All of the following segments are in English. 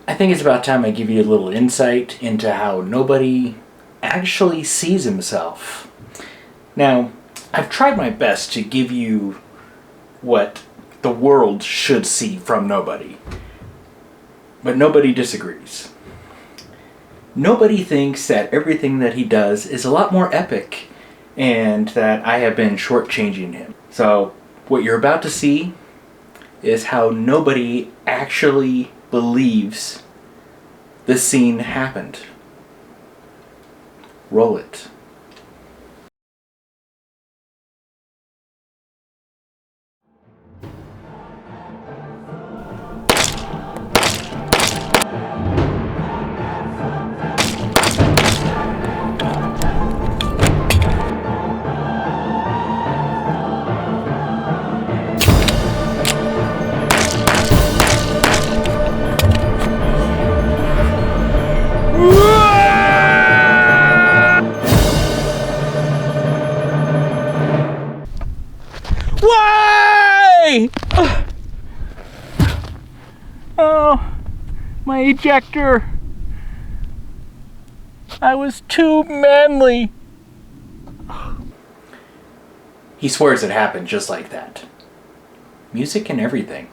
I think it's about time I give you a little insight into how nobody actually sees himself. Now, I've tried my best to give you what the world should see from nobody. But nobody disagrees. Nobody thinks that everything that he does is a lot more epic and that I have been shortchanging him. So, what you're about to see is how nobody actually believes this scene happened. Roll it. Why? Oh, my ejector. I was too manly. He swears it happened just like that. Music and everything.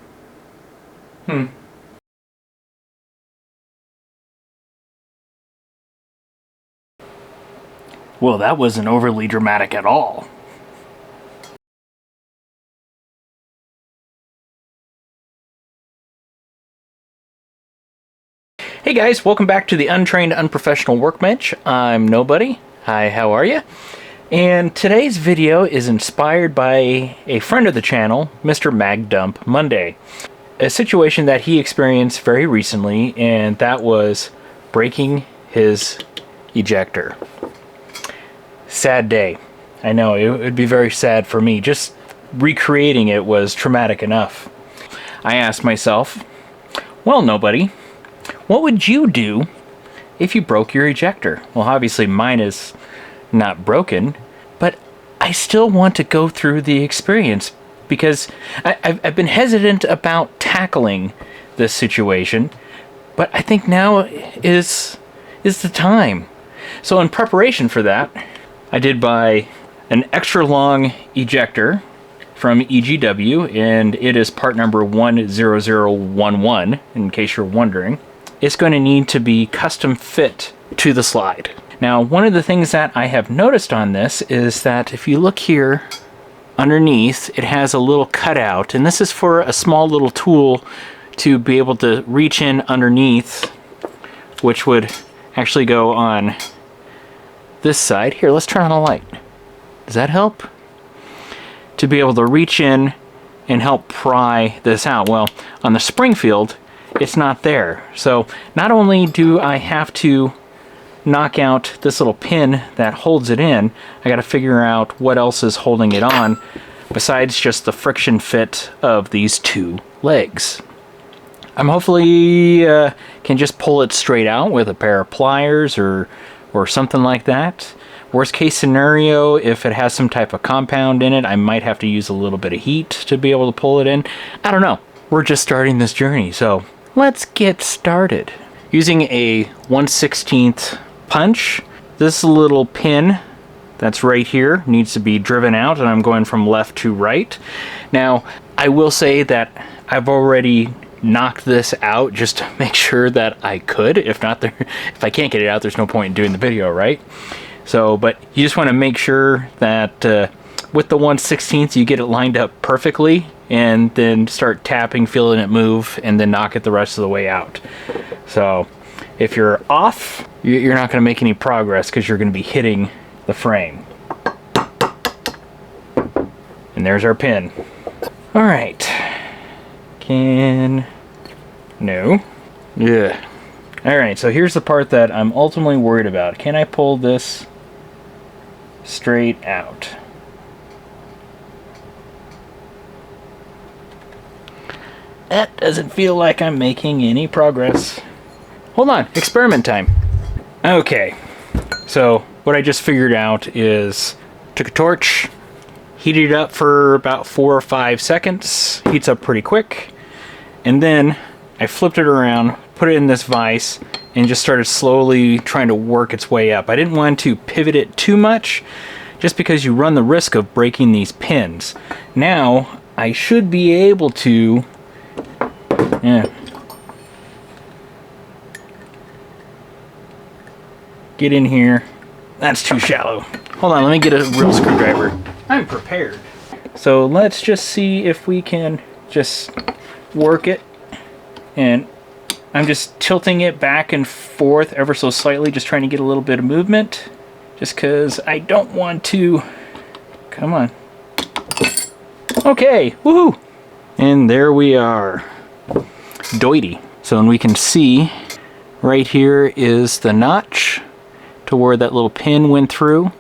Well, that wasn't overly dramatic at all. Hey guys, welcome back to the Untrained Unprofessional Workbench. I'm Nobody. Hi, how are you? And today's video is inspired by a friend of the channel, Mr. Mag Dump Monday. A situation that he experienced very recently, and that was breaking his ejector. Sad day. I know, it would be very sad for me. Just recreating it was traumatic enough. I asked myself, well, Nobody, what would you do if you broke your ejector? Well, obviously mine is not broken, but I still want to go through the experience because I've been hesitant about tackling this situation, but I think now is the time. So in preparation for that, I did buy an extra long ejector from EGW, and it is part number 10011, in case you're wondering. It's going to need to be custom fit to the slide. Now, one of the things that I have noticed on this is that if you look here underneath, it has a little cutout, and this is for a small little tool to be able to reach in underneath, which would actually go on this side. Here, let's turn on a light. Does that help? To be able to reach in and help pry this out. Well, on the Springfield, it's not there. So not only do I have to knock out this little pin that holds it in, I got to figure out what else is holding it on besides just the friction fit of these two legs. I'm hopefully can just pull it straight out with a pair of pliers or something like that. Worst case scenario, if it has some type of compound in it, I might have to use a little bit of heat to be able to pull it in. I don't know. We're just starting this journey, so let's get started. Using a 1/16 punch, this little pin that's right here needs to be driven out, and I'm going from left to right. Now, I will say that I've already knocked this out just to make sure that I could. If not, if I can't get it out, there's no point in doing the video, right? So, but you just want to make sure that with the 1/16 you get it lined up perfectly, and then start tapping, feeling it move, and then knock it the rest of the way out. So if you're off, you're not going to make any progress because you're going to be hitting the frame. And there's our pin. All right. No. Yeah. All right, so here's the part that I'm ultimately worried about. Can I pull this straight out? That doesn't feel like I'm making any progress. Hold on, experiment time. Okay, so what I just figured out is took a torch, heated it up for about 4 or 5 seconds, heats up pretty quick, and then I flipped it around, put it in this vise, and just started slowly trying to work its way up. I didn't want to pivot it too much, just because you run the risk of breaking these pins. Now, I should be able to... get in here. That's too shallow. Hold on, let me get a real screwdriver. I'm prepared. So let's just see if we can just work it. And I'm just tilting it back and forth ever so slightly, just trying to get a little bit of movement. Just because I don't want to... Come on. Okay, woohoo! And there we are. Doity. So and we can see right here is the notch to where that little pin went through.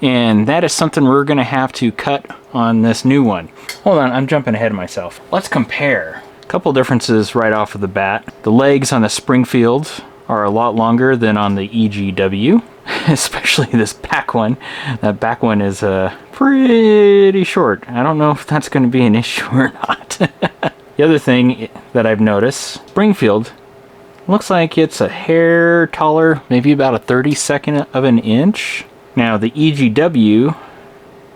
And that is something we're going to have to cut on this new one. Hold on, I'm jumping ahead of myself. Let's compare. A couple differences right off of the bat. The legs on the Springfield are a lot longer than on the EGW, especially this back one. That back one is pretty short. I don't know if that's going to be an issue or not. The other thing that I've noticed, Springfield looks like it's a hair taller, maybe about a 32nd of an inch. Now the EGW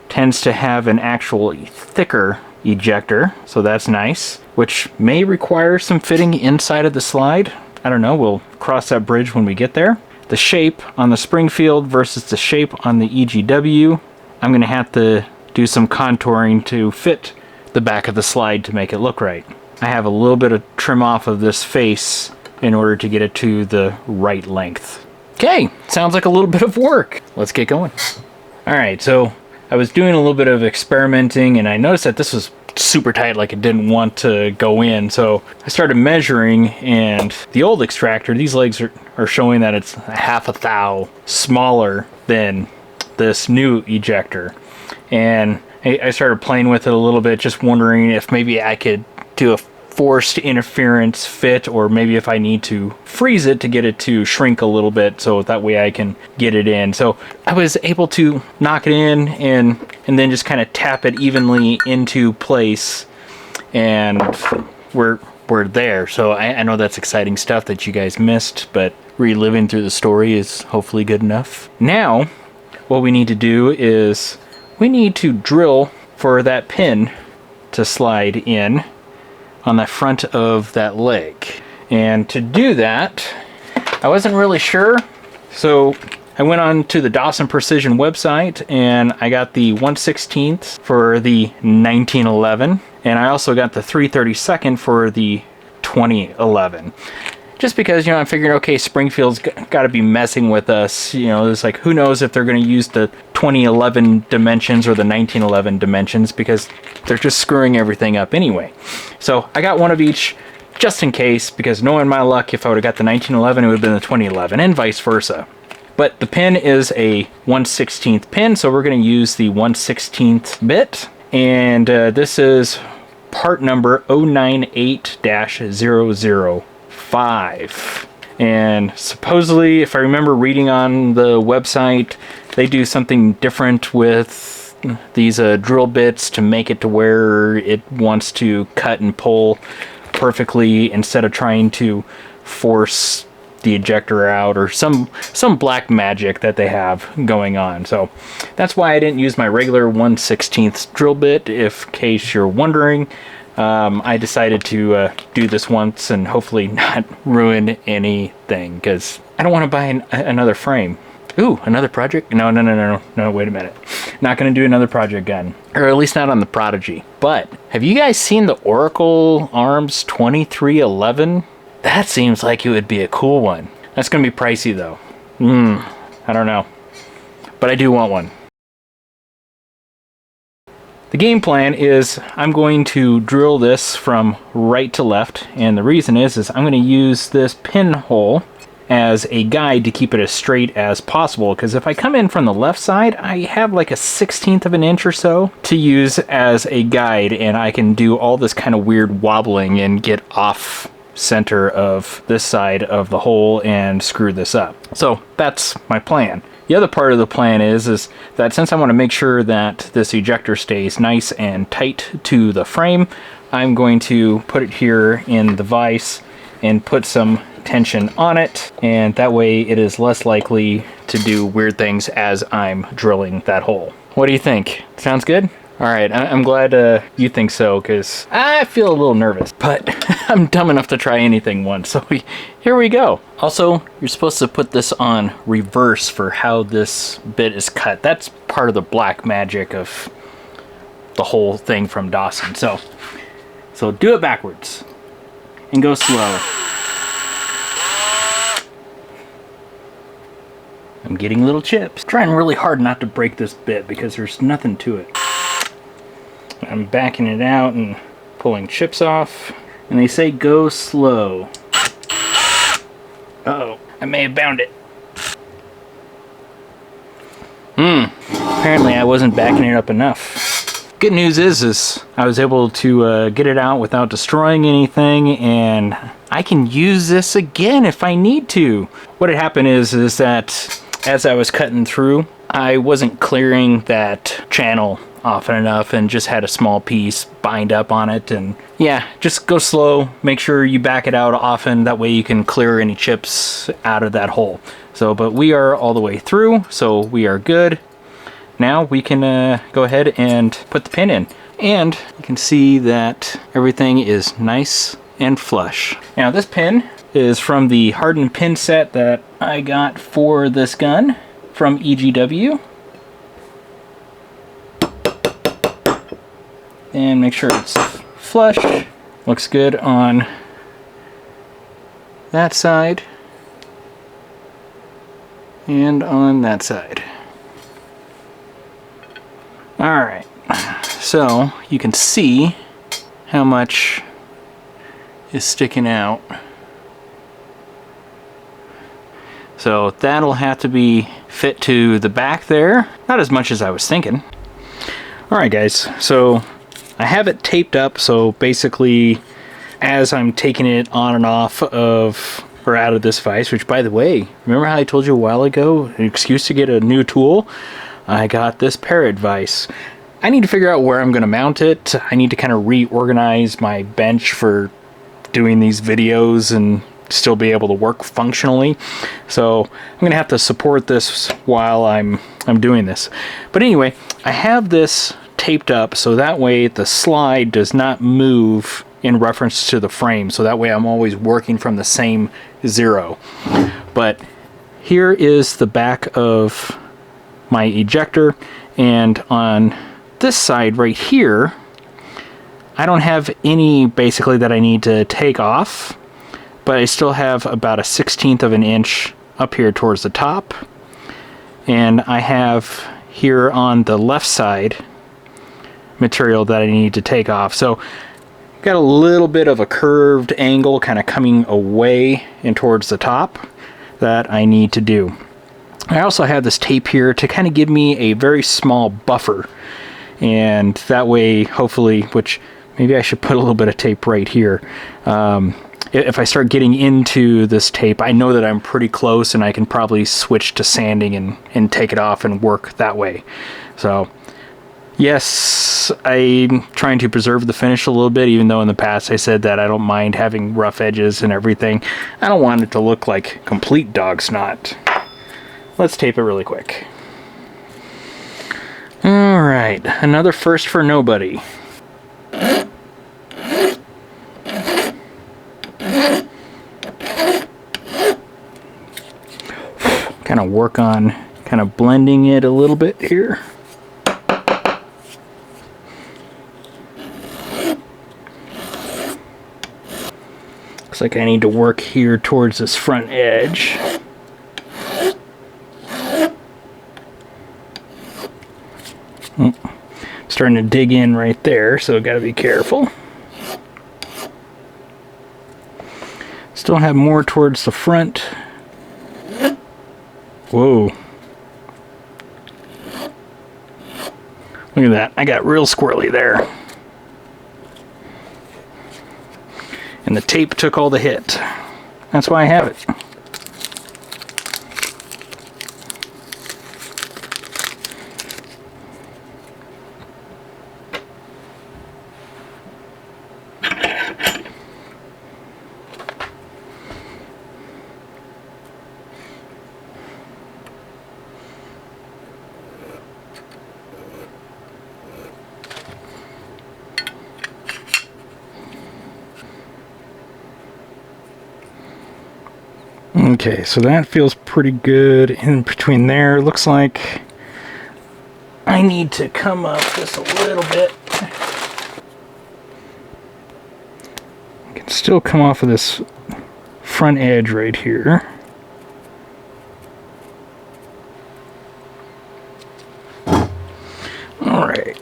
tends to have an actual thicker ejector, so that's nice, which may require some fitting inside of the slide. I don't know, we'll cross that bridge when we get there. The shape on the Springfield versus the shape on the EGW, I'm going to have to do some contouring to fit the back of the slide to make it look right. I have a little bit of trim off of this face in order to get it to the right length. Okay, sounds like a little bit of work. Let's get going. Alright, so I was doing a little bit of experimenting and I noticed that this was super tight, like it didn't want to go in. So I started measuring, and the old extractor, these legs are showing that it's a half a thou smaller than this new ejector. And I started playing with it a little bit, just wondering if maybe I could do a forced interference fit, or maybe if I need to freeze it to get it to shrink a little bit so that way I can get it in. So I was able to knock it in and then just kind of tap it evenly into place, and we're there. So I know that's exciting stuff that you guys missed, but reliving through the story is hopefully good enough. Now what we need to do is we need to drill for that pin to slide in on the front of that leg. And to do that, I wasn't really sure, so I went on to the Dawson Precision website and I got the 1/16 for the 1911, and I also got the 3/32 for the 2011. Just because, you know, I'm figuring, okay, Springfield's got to be messing with us. You know, it's like, who knows if they're going to use the 2011 dimensions or the 1911 dimensions, because they're just screwing everything up anyway. So I got one of each just in case, because knowing my luck, if I would have got the 1911, it would have been the 2011, and vice versa. But the pin is a 1/16 pin, so we're going to use the 1/16 bit. And this is part number 098-005. And supposedly, if I remember reading on the website, they do something different with these drill bits to make it to where it wants to cut and pull perfectly instead of trying to force the ejector out, or some black magic that they have going on. So that's why I didn't use my regular 1/16 drill bit, if case you're wondering. I decided to do this once and hopefully not ruin anything, because I don't want to buy another frame. Ooh, another project? No, wait a minute. Not going to do another project gun. Or at least not on the Prodigy. But have you guys seen the Oracle Arms 2311? That seems like it would be a cool one. That's going to be pricey though. I don't know. But I do want one. The game plan is I'm going to drill this from right to left, and the reason is I'm going to use this pinhole as a guide to keep it as straight as possible, because if I come in from the left side, I have like a 1/16 of an inch or so to use as a guide, and I can do all this kind of weird wobbling and get off center of this side of the hole and screw this up. So that's my plan. The other part of the plan is that since I want to make sure that this ejector stays nice and tight to the frame, I'm going to put it here in the vise and put some tension on it, and that way it is less likely to do weird things as I'm drilling that hole. What do you think? Sounds good? Alright, I'm glad you think so, because I feel a little nervous, but I'm dumb enough to try anything once, so here we go. Also, you're supposed to put this on reverse for how this bit is cut. That's part of the black magic of the whole thing from Dawson. So do it backwards and go slow. I'm getting little chips. Trying really hard not to break this bit because there's nothing to it. I'm backing it out and pulling chips off. And they say go slow. Uh-oh, I may have bound it. Apparently I wasn't backing it up enough. Good news is I was able to get it out without destroying anything, and I can use this again if I need to. What had happened is that as I was cutting through, I wasn't clearing that channel often enough and just had a small piece bind up on it. And yeah, just go slow, make sure you back it out often, that way you can clear any chips out of that hole. So, but we are all the way through, so we are good. Now we can go ahead and put the pin in, and you can see that everything is nice and flush. Now this pin is from the hardened pin set that I got for this gun from EGW. And make sure it's flush. Looks good on that side and on that side. Alright, so you can see how much is sticking out. So that'll have to be fit to the back there. Not as much as I was thinking. Alright guys, so I have it taped up, so basically as I'm taking it on and off of, or out of this vise, which by the way, remember how I told you a while ago, an excuse to get a new tool? I got this parrot vise. I need to figure out where I'm going to mount it. I need to kind of reorganize my bench for doing these videos and still be able to work functionally. So I'm going to have to support this while I'm doing this. But anyway, I have this taped up so that way the slide does not move in reference to the frame. So that way I'm always working from the same zero. But here is the back of my ejector, and on this side right here I don't have any basically that I need to take off, but I still have about a 1/16 of an inch up here towards the top, and I have here on the left side material that I need to take off. So got a little bit of a curved angle kind of coming away and towards the top that I need to do. I also have this tape here to kind of give me a very small buffer, and that way hopefully, which maybe I should put a little bit of tape right here. If I start getting into this tape, I know that I'm pretty close and I can probably switch to sanding and take it off and work that way. So yes, I'm trying to preserve the finish a little bit, even though in the past I said that I don't mind having rough edges and everything. I don't want it to look like complete dog snot. Let's tape it really quick. Alright, another first for nobody. Kind of work on kind of blending it a little bit here. Looks like I need to work here towards this front edge. Starting to dig in right there, so gotta be careful. Still have more towards the front. Whoa. Look at that, I got real squirrely there. And the tape took all the hit. That's why I have it. Okay, so that feels pretty good in between there. Looks like I need to come up just a little bit. I can still come off of this front edge right here. All right.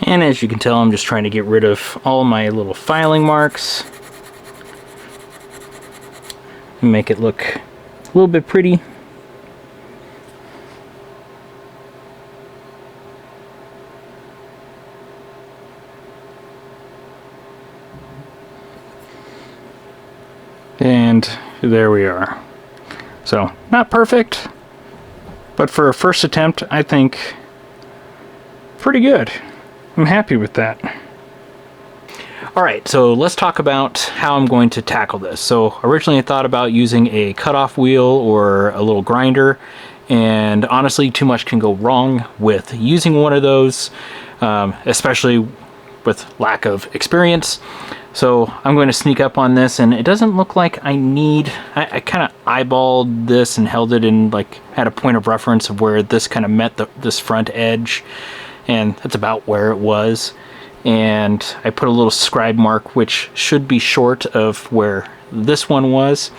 And as you can tell, I'm just trying to get rid of all my little filing marks and make it look a little bit pretty. And there we are. So, not perfect, but for a first attempt, I think pretty good. I'm happy with that. Alright, so let's talk about how I'm going to tackle this. So originally I thought about using a cutoff wheel or a little grinder, and honestly too much can go wrong with using one of those, especially with lack of experience. So I'm going to sneak up on this, and it doesn't look like I need... I kind of eyeballed this and held it in, like, had a point of reference of where this kind of met this front edge, and that's about where it was. And I put a little scribe mark which should be short of where this one was,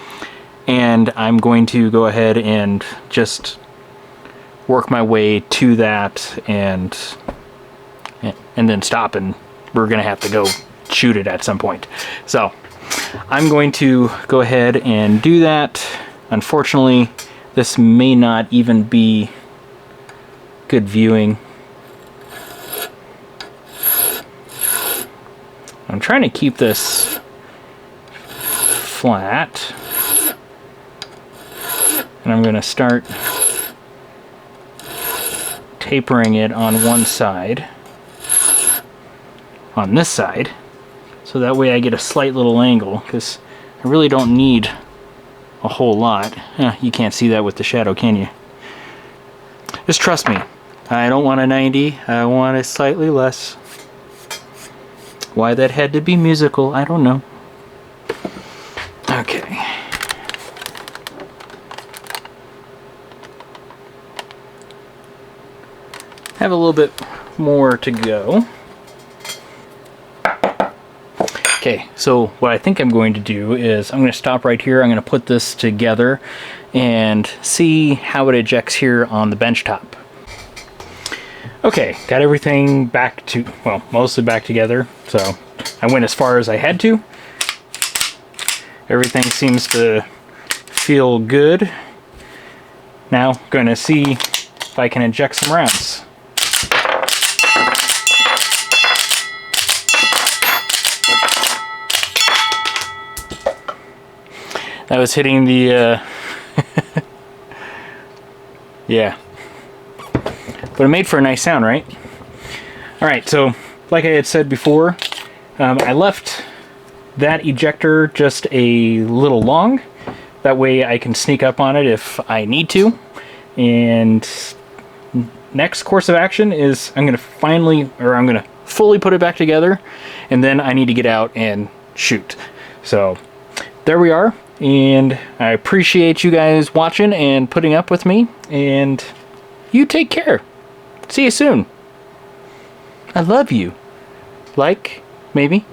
and I'm going to go ahead and just work my way to that and then stop, and we're gonna have to go shoot it at some point. So I'm going to go ahead and do that. Unfortunately, this may not even be good viewing. I'm trying to keep this flat, and I'm going to start tapering it on one side, on this side, so that way I get a slight little angle, because I really don't need a whole lot. You can't see that with the shadow, can you? Just trust me, I don't want a 90, I want it slightly less. Why that had to be musical, I don't know. Okay. Have a little bit more to go. Okay, so what I think I'm going to do is I'm going to stop right here. I'm going to put this together and see how it ejects here on the benchtop. Okay, got everything back to, well, mostly back together, so I went as far as I had to. Everything seems to feel good. Now, I'm going to see if I can eject some rounds. That was hitting the, yeah. But it made for a nice sound, right? Alright, so like I had said before, I left that ejector just a little long. That way I can sneak up on it if I need to. And next course of action is I'm going to fully put it back together, and then I need to get out and shoot. So there we are, and I appreciate you guys watching and putting up with me, and you take care. See you soon. I love you. Like, maybe.